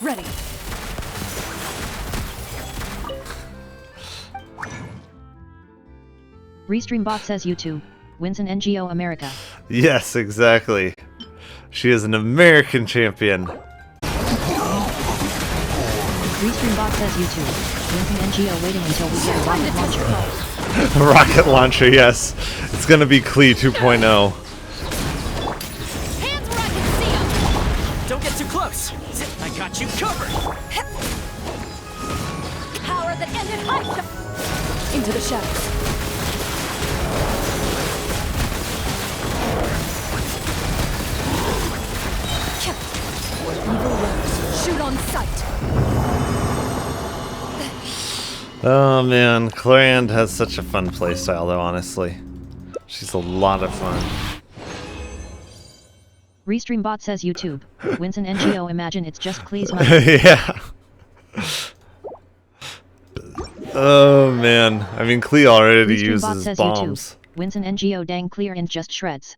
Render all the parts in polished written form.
Ready. Restreambot says YouTube wins an NGO America. Yes, exactly. She is an American champion. Restreambot says YouTube wins an NGO waiting until we get a rocket launcher. Rocket launcher, yes. It's gonna be Klee 2.0. Hands where I can see 'em. Don't get too close. I got you covered. Power that ended high. Into the shadows. Evil rose. Shoot on sight. Oh man, Clarion has such a fun playstyle though, honestly. She's a lot of fun. Restreambot says YouTube wins an NGO. Imagine it's just Klee's money. Yeah. Oh man, I mean Klee already Restreambot uses says bombs. YouTube wins an NGO. Dang, clear in just shreds.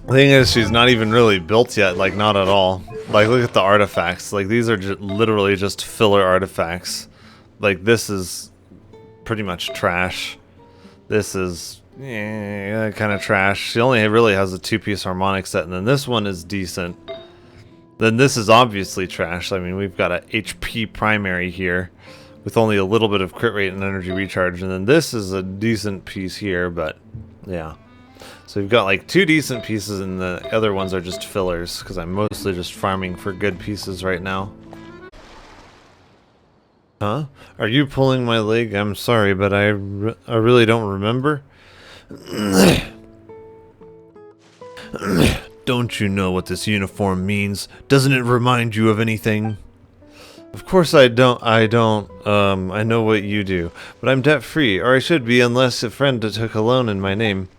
The thing is, she's not even really built yet, like not at all. Like look at the artifacts, like these are literally just filler artifacts. Like this is pretty much trash. This is kind of trash. She only really has a 2-piece harmonic set, and then this one is decent. Then this is obviously trash. I mean, we've got a HP primary here with only a little bit of crit rate and energy recharge, and then this is a decent piece here, but yeah. So we've got like 2 decent pieces, and the other ones are just fillers, because I'm mostly just farming for good pieces right now. Huh? Are you pulling my leg? I'm sorry, but I really don't remember. Don't you know what this uniform means? Doesn't it remind you of anything? Of course I don't. I know what you do, but I'm debt-free, or I should be, unless a friend took a loan in my name.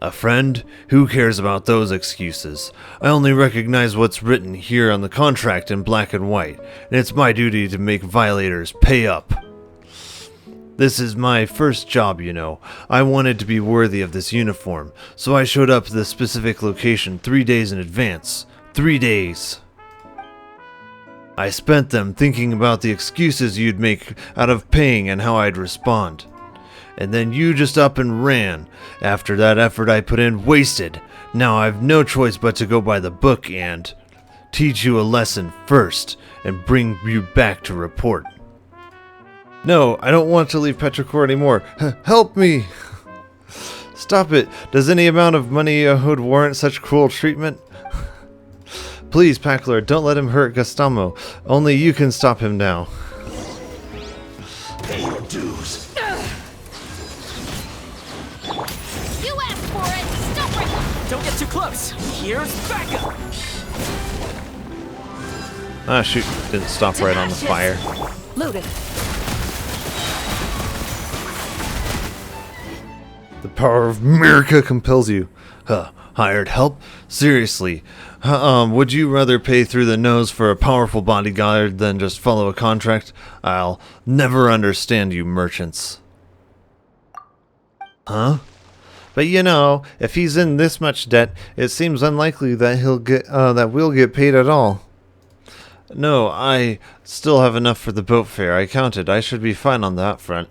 A friend? Who cares about those excuses? I only recognize what's written here on the contract in black and white, and it's my duty to make violators pay up. This is my first job, you know. I wanted to be worthy of this uniform, so I showed up at the specific location 3 days in advance. 3 days. I spent them thinking about the excuses you'd make out of paying and how I'd respond. And then you just up and ran. After that effort I put in wasted. Now I've no choice but to go by the book and teach you a lesson first and bring you back to report. No, I don't want to leave Petrichor anymore. Help me! Stop it. Does any amount of money owed warrant such cruel treatment? Please, Packler, don't let him hurt Gastamo. Only you can stop him now. Pay your dues. You asked for it. Stop it. Don't get too close. Here's backup. Ah, shoot. Didn't stop right on the fire. Loaded. The power of America compels you. Hired help? Seriously. Would you rather pay through the nose for a powerful bodyguard than just follow a contract? I'll never understand you merchants. Huh? But you know, if he's in this much debt, it seems unlikely that we'll get paid at all. No, I still have enough for the boat fare. I counted. I should be fine on that front.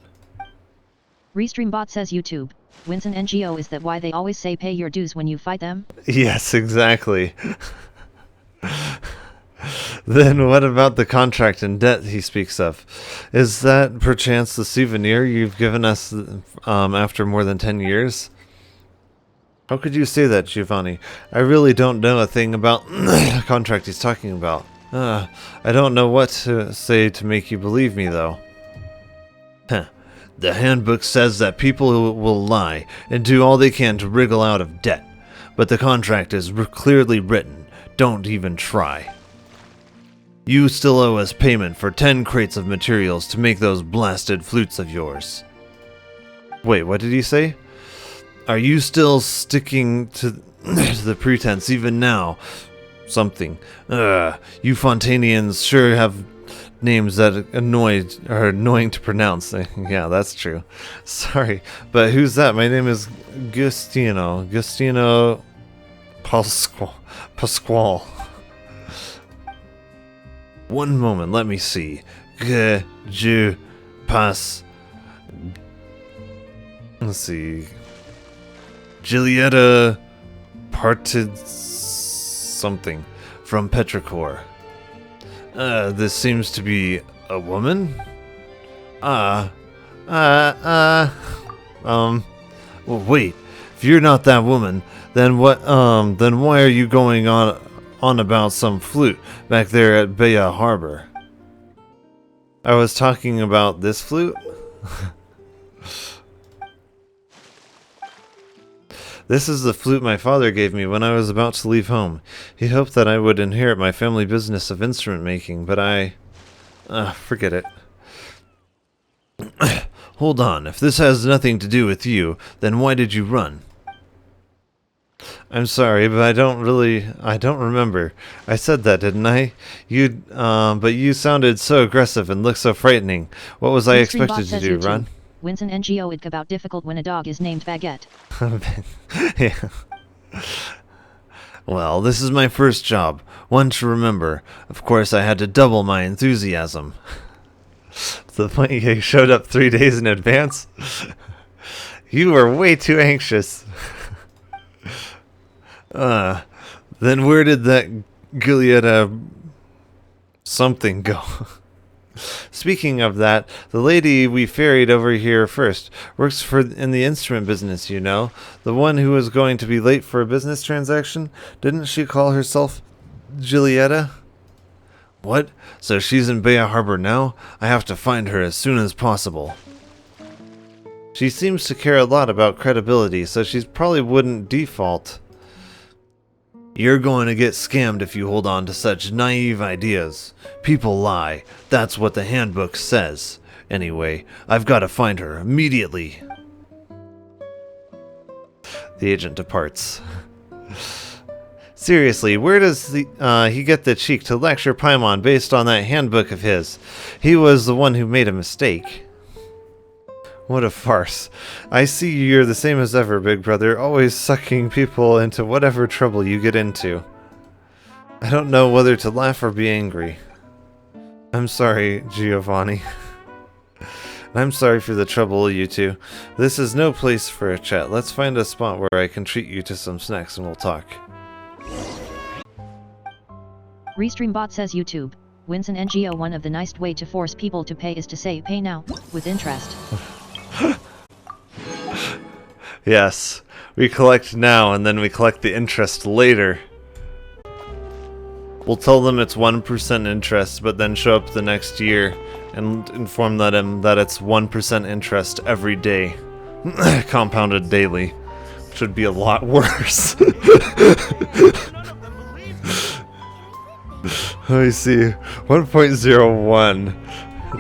Restreambot says YouTube wins an NGO. Is that why they always say pay your dues when you fight them? Yes, exactly. Then what about the contract and debt he speaks of? Is that perchance the souvenir you've given us after more than 10 years? How could you say that, Giovanni? I really don't know a thing about the contract he's talking about. I don't know what to say to make you believe me, though. The handbook says that people will lie and do all they can to wriggle out of debt, but the contract is clearly written. Don't even try. You still owe us payment for 10 crates of materials to make those blasted flutes of yours. Wait, what did he say? Are you still sticking to the pretense even now? Something. You Fontanians sure have names that are annoying to pronounce. Yeah, that's true. Sorry, but who's that? My name is Gustino Pasquale. One moment, let me see. Que je passe. Let's see. Giulietta parted something from Petrichor. This seems to be a woman? Well, wait. If you're not that woman, then what, then why are you going on about some flute back there at Bea Harbor? I was talking about this flute? This is the flute my father gave me when I was about to leave home. He hoped that I would inherit my family business of instrument making, but I... forget it. Hold on, if this has nothing to do with you, then why did you run? I'm sorry, but I don't remember. I said that, didn't I? But you sounded so aggressive and looked so frightening. What was I expected to do, run? Winston NGO it about difficult when a dog is named Baguette. Yeah. Well, this is my first job. One to remember. Of course, I had to double my enthusiasm. To the point you showed up 3 days in advance? You were way too anxious. Then where did that Giulietta something go? Speaking of that, the lady we ferried over here first works in the instrument business, you know. The one who was going to be late for a business transaction. Didn't she call herself Giulietta? What? So she's in Bea Harbor now? I have to find her as soon as possible. She seems to care a lot about credibility, so she probably wouldn't default. You're going to get scammed if you hold on to such naive ideas. People lie. That's what the handbook says. Anyway, I've got to find her immediately. The agent departs. Seriously, where does he get the cheek to lecture Paimon based on that handbook of his? He was the one who made a mistake. What a farce. I see you're the same as ever, big brother, always sucking people into whatever trouble you get into. I don't know whether to laugh or be angry. I'm sorry, Giovanni. I'm sorry for the trouble, you two. This is no place for a chat. Let's find a spot where I can treat you to some snacks and we'll talk. Restreambot says YouTube. Winston NGO one of the nice way to force people to pay is to say pay now, with interest. Yes, we collect now and then we collect the interest later. We'll tell them it's 1% interest, but then show up the next year and inform them that it's 1% interest every day. Compounded daily. Which would be a lot worse. Let me see. 1.01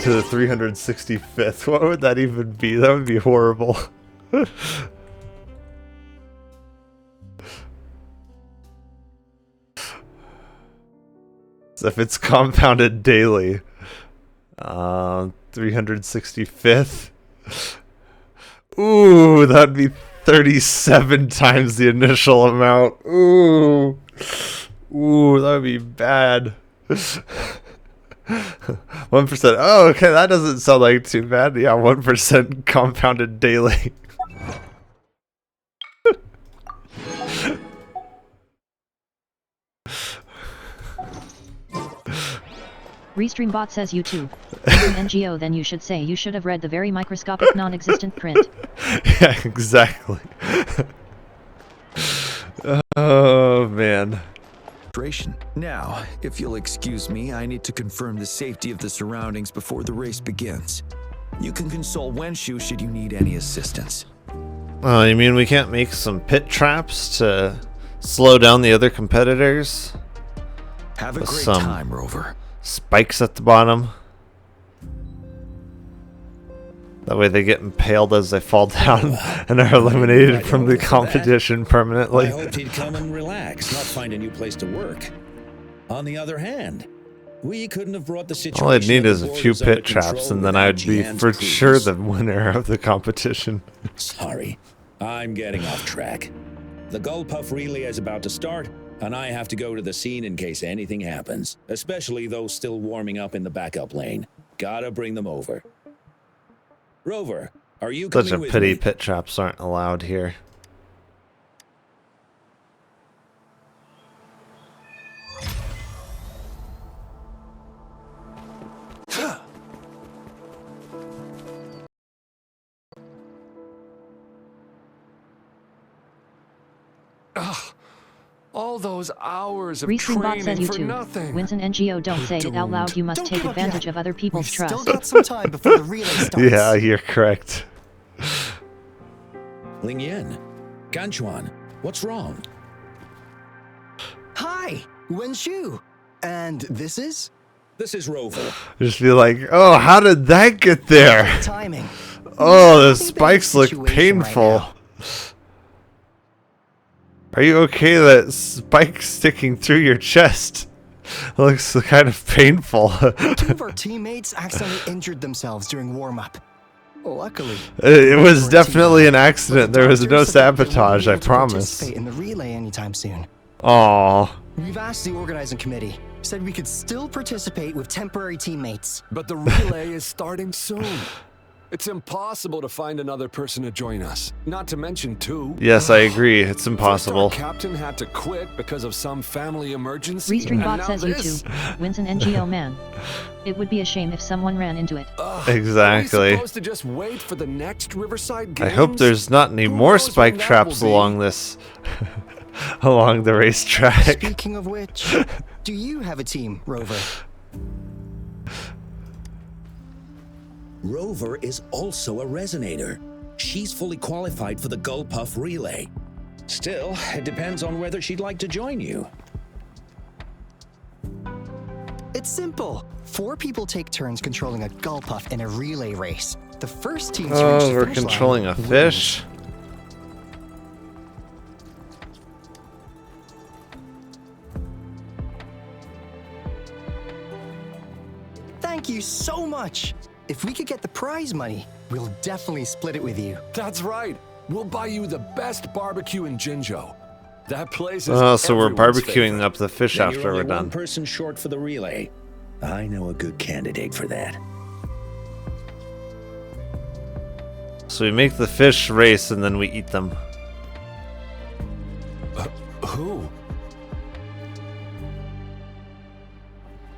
to the 365th. What would that even be? That would be horrible. So if it's compounded daily, 365th. Ooh, that'd be 37 times the initial amount. Ooh, that would be bad. 1%. Oh, okay, that doesn't sound like too bad. Yeah, 1% compounded daily. Restreambot says YouTube. NGO then you should say you should have read the very microscopic non-existent print. Yeah, exactly. Oh, man. Now, if you'll excuse me, I need to confirm the safety of the surroundings before the race begins. You can consult Wenshu should you need any assistance. Oh, you mean we can't make some pit traps to slow down the other competitors? Have a With great some time, Rover. spikes at the bottom. That way they get impaled as they fall down and are eliminated from the competition permanently. I hoped he'd come and relax, not find a new place to work. On the other hand, we couldn't have brought the situation. All I'd need at is the a few borders under pit traps control and then I would be without for Jian's sure clues. the winner of the competition. Sorry, I'm getting off track. The Gullpuff relay is about to start. and I have to go to the scene in case anything happens, especially those still warming up in the backup lane. Gotta bring them over. Rover, are you Such a coming with pity me? pit traps aren't allowed here. All those hours of Restream bot says training for YouTube. nothing. Winston NGO, don't say it out loud. You must Don't take give up advantage yet. of other people's We've trust. still got some time before the relay starts. Yeah, you're correct. Ling Yen, Ganchuan, what's wrong? Hi, Wen Shu. And this is? This is Rover. Just be like, oh, how did that get there? Timing. Oh, the Nothing big spikes look situation right painful. now. Are you okay that spike sticking through your chest? It looks kind of painful. Two of our teammates accidentally injured themselves during warm-up. Luckily, It was our definitely team- an accident. but the There was no doctors said that they won't be sabotage, I able to promise. participate in the relay anytime soon. Aww. We've asked the organizing committee. Said we could still participate with temporary teammates. But the relay is starting soon. It's impossible to find another person to join us. Not to mention two. Yes, I agree. It's First, our impossible. captain had to quit because of some family emergency. Restream and bot now says this. YouTube. Winston NGO, man. It would be a shame if someone ran into it. Are we Exactly. supposed to just wait for the next Riverside Games? I hope there's not any Who more knows when spike that traps will be? along this, along the racetrack. Speaking of which, do you have a team, Rover? Rover is also a resonator. She's fully qualified for the Gulpuff relay. Still, it depends on whether she'd like to join you. It's simple. 4 people take turns controlling a Gulpuff in a relay race. The first team to reach Oh, the we're finish line controlling a wins. fish. Thank you so much. If we could get the prize money, we'll definitely split it with you. That's right. We'll buy you the best barbecue in Jinzhou. That place is Oh, so we're everyone's barbecuing favorite. up the fish Then after you're we're only one done. person short for the relay. I know a good candidate for that. So we make the fish race and then we eat them. Who?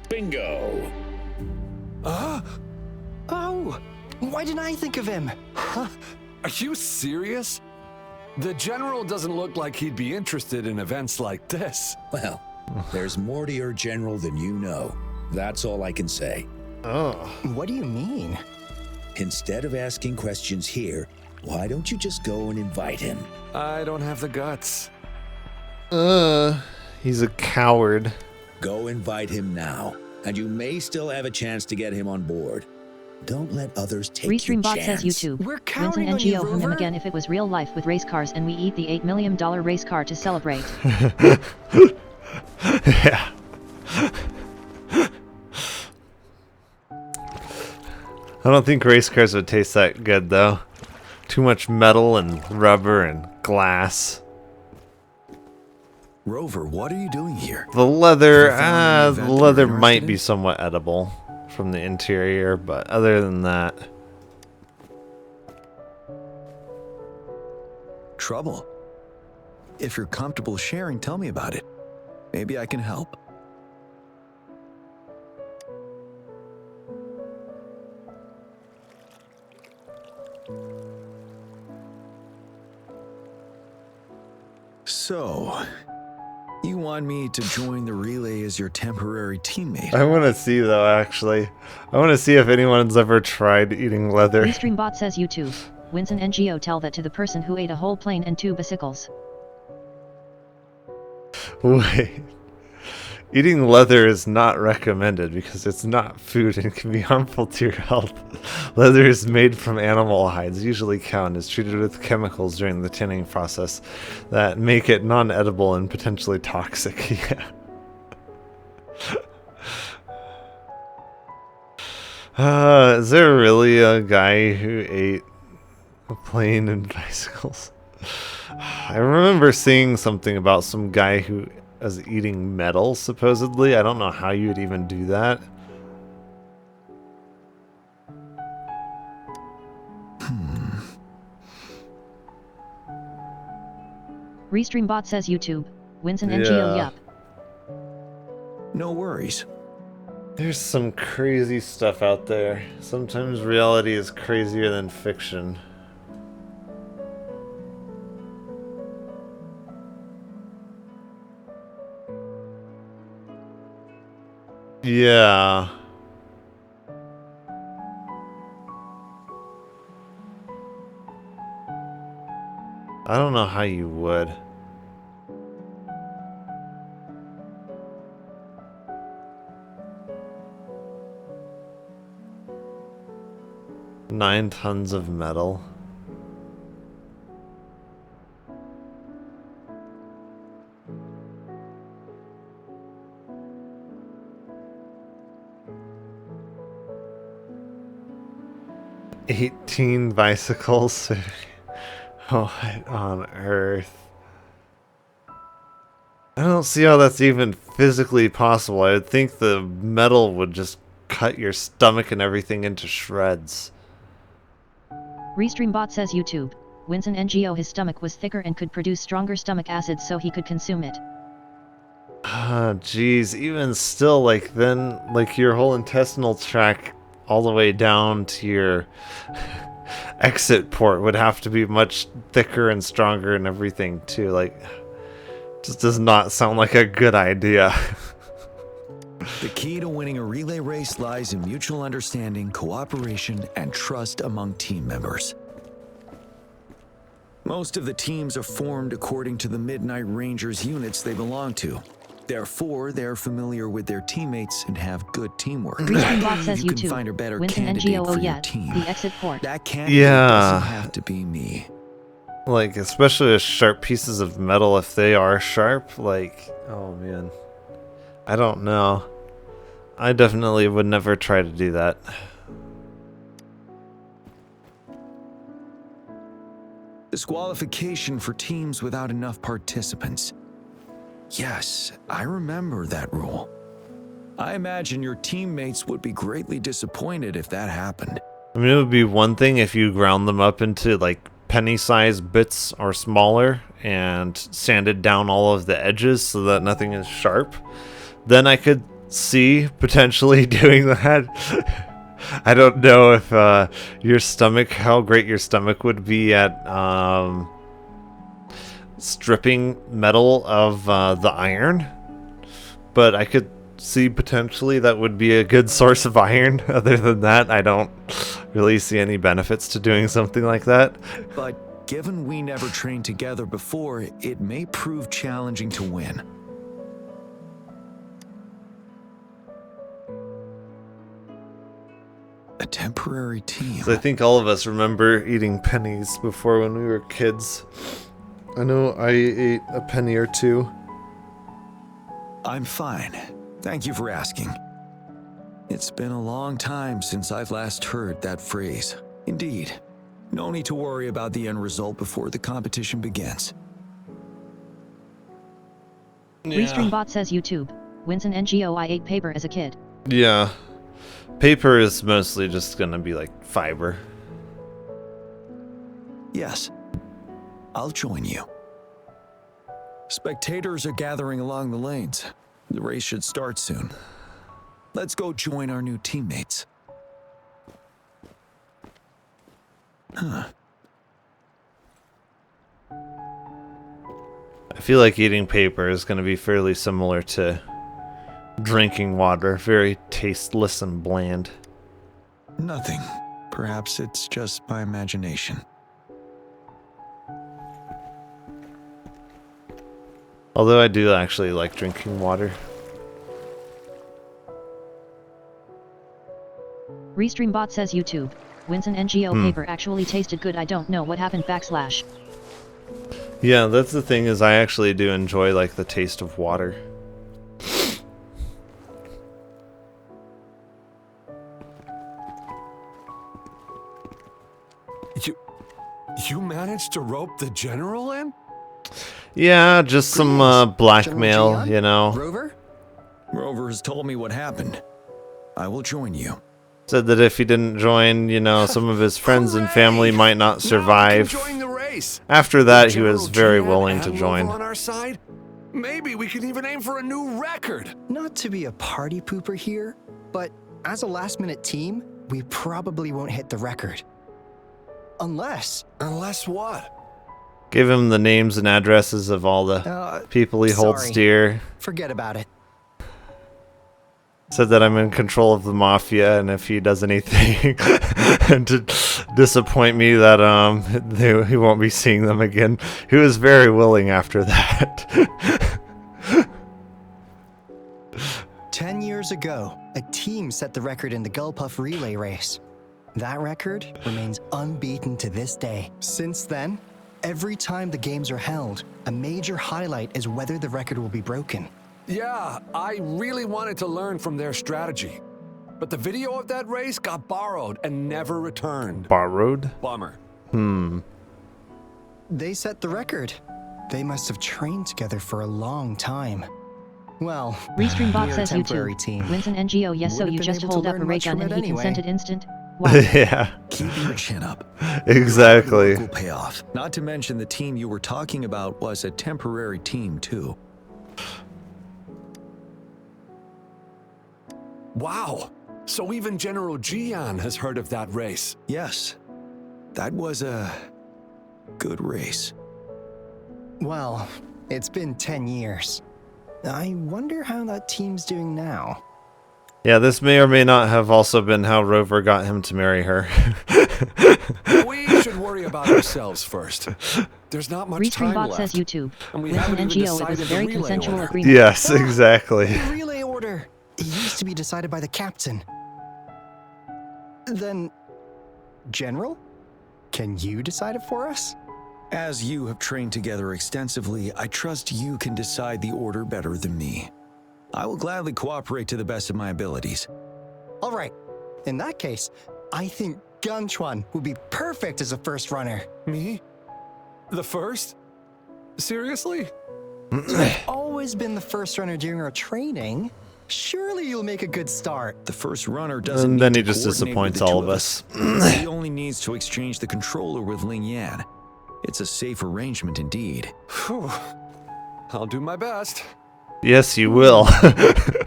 Bingo! Oh, why didn't I think of him? Are you serious? The general doesn't look like he'd be interested in events like this. Well, there's more to your general than you know. That's all I can say. Oh. What do you mean? Instead of asking questions here, why don't you just go and invite him? I don't have the guts. He's a coward. Go invite him now, and you may still have a chance to get him on board. Don't let others take your Restream bot chance. says YouTube. We're Winston counting on you, NGO, him Rover. again if it was real life with race cars and we eat the $8 million race car to celebrate. Yeah. I don't think race cars would taste that good though. Too much metal and rubber and glass. Rover, what are you doing here? The leather, Have you found an the event you're leather interested might in? be somewhat edible from the interior, but other than that, Trouble? If you're comfortable sharing, tell me about it. Maybe I can help. So, you want me to join the relay as your temporary teammate? I want to see though. Actually, I want to see if anyone's ever tried eating leather. Restream bot says YouTube. Winston NGO, tell that to the person who ate a whole plane and 2 bicycles. Wait. Eating leather is not recommended because it's not food and can be harmful to your health. Leather is made from animal hides, usually cow, and is treated with chemicals during the tanning process that make it non-edible and potentially toxic. Yeah. Is there really a guy who ate a plane and bicycles? I remember seeing something about some guy who as eating metal, supposedly. I don't know how you'd even do that. Restreambot says YouTube. Wins an NGO Yeah. yup. No worries. There's some crazy stuff out there. Sometimes reality is crazier than fiction. Yeah. I don't know how you would. Nine tons of metal. $18 bicycles. What on earth? I don't see how that's even physically possible. I would think the metal would just cut your stomach and everything into shreds. Restreambot says YouTube. Wins an NGO. His stomach was thicker and could produce stronger stomach acid so he could consume it. Ah, jeez. Even still, like, then, like, your whole intestinal tract all the way down to your exit port would have to be much thicker and stronger and everything, too. Like, just does not sound like a good idea. The key to winning a relay race lies in mutual understanding, cooperation, and trust among team members. Most of the teams are formed according to the Midnight Rangers units they belong to. Therefore, they're familiar with their teammates and have good teamwork. Restreambot says You can YouTube. find a better Wins an candidate NGO for your yet. team. The exit port. That candidate Yeah. doesn't have to be me. Like, especially with sharp pieces of metal, if they are sharp, like, oh man. I don't know. I definitely would never try to do that. Disqualification for teams without enough participants. Yes, I remember that rule. I imagine your teammates would be greatly disappointed if that happened. I mean, it would be one thing if you ground them up into, like, penny-sized bits or smaller and sanded down all of the edges so that nothing is sharp. Then I could see potentially doing that. I don't know if your stomach, how great your stomach would be at stripping metal of the iron, but I could see potentially that would be a good source of iron. Other than that, I don't really see any benefits to doing something like that. But given we never trained together before, it may prove challenging to win. A temporary team. So I think all of us remember eating pennies before when we were kids. I know I ate a penny or two. I'm fine. Thank you for asking. It's been a long time since I've last heard that phrase. Indeed. No need to worry about the end result before the competition begins. Restreambot says YouTube. Wins an NGO. I ate paper as a kid. Yeah. Paper is mostly just gonna be like fiber. Yes. I'll join you. Spectators are gathering along the lanes. The race should start soon. Let's go join our new teammates. Huh. I feel like eating paper is gonna be fairly similar to drinking water. Very tasteless and bland. Nothing. Perhaps it's just my imagination. Although I do actually like drinking water. Restreambot says YouTube. Wins an NGO. Paper actually tasted good. I don't know what happened. /. Yeah, that's the thing, is I actually do enjoy like the taste of water. You managed to rope the general in? Yeah, just some Greetings, blackmail, General Gian? you know. Rover? Rover has told me what happened. I will join you. Said that if he didn't join, you know, some of his friends and family might not survive. Now we can join the race. After that, he General was very Gian willing to and join. Rover on our side? Maybe we can even aim for a new record. Not to be a party pooper here, but as a last-minute team, we probably won't hit the record. Unless... Unless what? Give him the names and addresses of all the people he holds sorry. dear. Forget about it. Said that I'm in control of the mafia, and if he does anything and to disappoint me, that he won't be seeing them again. He was very willing after that. 10 years ago, a team set the record in the Gulpuff relay race. That record remains unbeaten to this day. Since then, every time the games are held, a major highlight is whether the record will be broken. Yeah, I really wanted to learn from their strategy. But the video of that race got borrowed and never returned. Borrowed? Bummer. They set the record. They must have trained together for a long time. Well, Restreambot we're a says temporary YouTube. team. Winston NGO, yes, so Would've you been just able to hold up a learn ray much gun from and it he anyway. consented instant? Wow. Yeah, Keep your chin up. exactly. Will pay off. Not to mention the team you were talking about was a temporary team too. Wow. So even General Gian has heard of that race. Yes, that was a good race. Well, it's been 10 years. I wonder how that team's doing now. Yeah, this may or may not have also been how Rover got him to marry her. We should worry about ourselves first. There's not much time Restreambot left. says YouTube. And we Winston haven't even NGO, it was a decided very the relay consensual order. agreement. Yes, exactly. The relay order. It used to be decided by the captain. Then, General? Can you decide it for us? As you have trained together extensively, I trust you can decide the order better than me. I will gladly cooperate to the best of my abilities. All right. In that case, I think Gunchuan would be perfect as a first runner. Me? The first? Seriously? Always been the first runner during our training. Surely you'll make a good start. The first runner doesn't And need then to he just coordinate with disappoints the all two of us. He only needs to exchange the controller with Ling Yan. It's a safe arrangement indeed. Whew. I'll do my best. Yes, you will.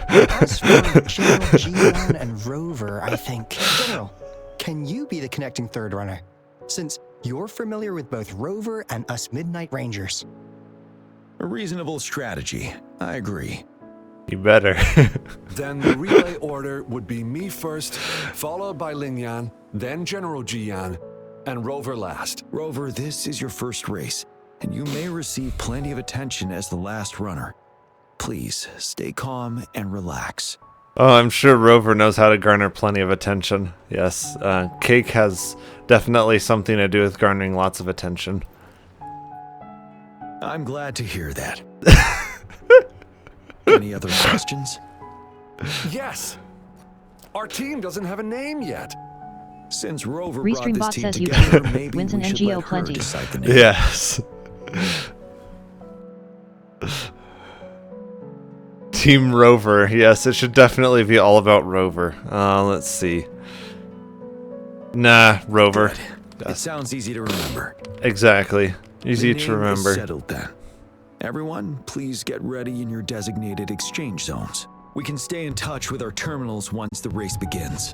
As for General Gian and Rover, I think. General, can you be the connecting third runner? Since you're familiar with both Rover and us Midnight Rangers. A reasonable strategy. I agree. You better. Then the relay order would be me first, followed by Ling Yan, then General Gian, and Rover last. Rover, this is your first race, and you may receive plenty of attention as the last runner. Please, stay calm and relax. Oh, I'm sure Rover knows how to garner plenty of attention. Yes, Cake has definitely something to do with garnering lots of attention. I'm glad to hear that. Any other questions? Yes! Our team doesn't have a name yet. Since Rover brought this Restreambot team says you together, can. maybe Wins we an should NGO let her plenty. decide the name. Yes. Team Rover. Yes, it should definitely be all about Rover. Let's see. Nah, Rover. It sounds easy to remember. Exactly. Easy The to name is remember. settled then. Everyone, please get ready in your designated exchange zones. We can stay in touch with our terminals once the race begins.